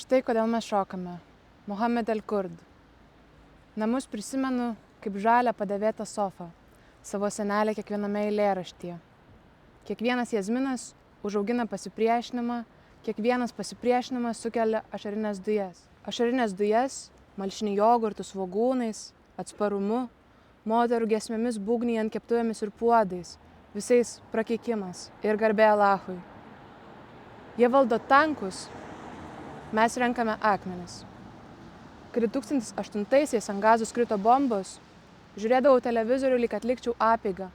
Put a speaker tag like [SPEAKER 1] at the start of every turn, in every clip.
[SPEAKER 1] Štai kodėl mes šokame. Mohamed El-Kurd. Namus prisimenu kaip žalią padėvėtą sofą, savo senelę kiekviename eilėraštyje. Kiekvienas jazminas užaugina pasipriešinimą, kiekvienas pasipriešinimas sukelia ašarinės dujas. Ašarinės dujas malšini jogurtų svogūnais, atsparumu, moterų giesmėmis būgnijant keptuvėmis ir puodais, visais prakeikimas ir garbė Alachui. Jie valdo tankus, mes renkame akmenis. Kai 2008-aisiais ant Gazos krito bombos, žiūrėdavau televizorių, lyg atlikčiau apeigą,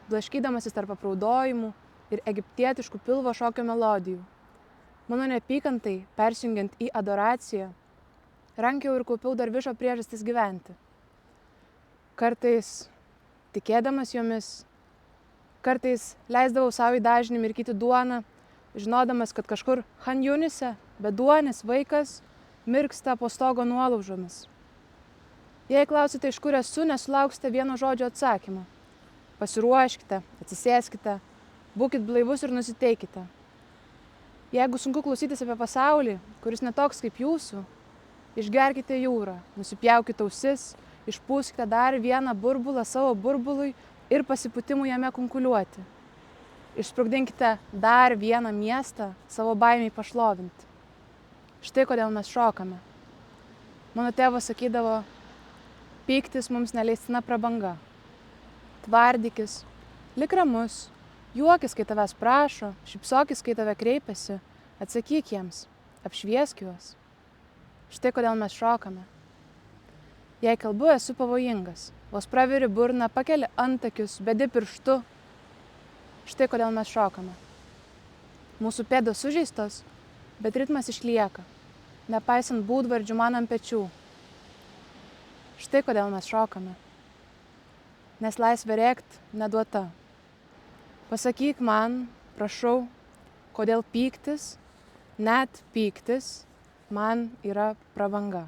[SPEAKER 1] blaškydamasis tarp apraudojimų ir egiptietiškų pilvo šokio melodijų. Mano neapykantai, persijungiant į adoraciją, rankiau ir kaupiau darvišo priežastis gyventi. Kartais tikėdamas jomis, kartais leisdavau savo į dažnį mirkyti duoną, žinodamas, kad kažkur Chan Junise beduonis vaikas mirksta po stogo nuolaužomis. Jei klausite, iš kur esu, nesulauksite vieno žodžio atsakymą. Pasiruoškite, atsisėskite, būkit blaivus ir nusiteikite. Jeigu sunku klausytis apie pasaulį, kuris netoks kaip jūsų, išgerkite jūrą, nusipjaukite ausis, išpūskite dar vieną burbulą savo burbului ir pasipūtimų jame kunkuliuoti. Išsprogdinkite dar vieną miestą savo baimiai pašlovinti. Štai kodėl mes šokame. Mano tėvas sakydavo, pyktis mums neleistina prabanga. Tvardykis, lik ramus, juokis, kai tavęs prašo, šypsokis, kai tave kreipiasi, atsakyk jiems, apšviesk juos. Štai kodėl mes šokame. Jei kalbu, esu pavojingas, vos praveri burną, pakeli antakius, bedi pirštu. Štai kodėl mes šokame. Mūsų pėdos sužeistos, bet ritmas išlieka, nepaisant būdvardžių man ant pečių. Štai kodėl mes šokame. Nes laisvė rėkt neduota. Pasakyk man, prašau, kodėl pyktis, net pyktis, man yra prabanga.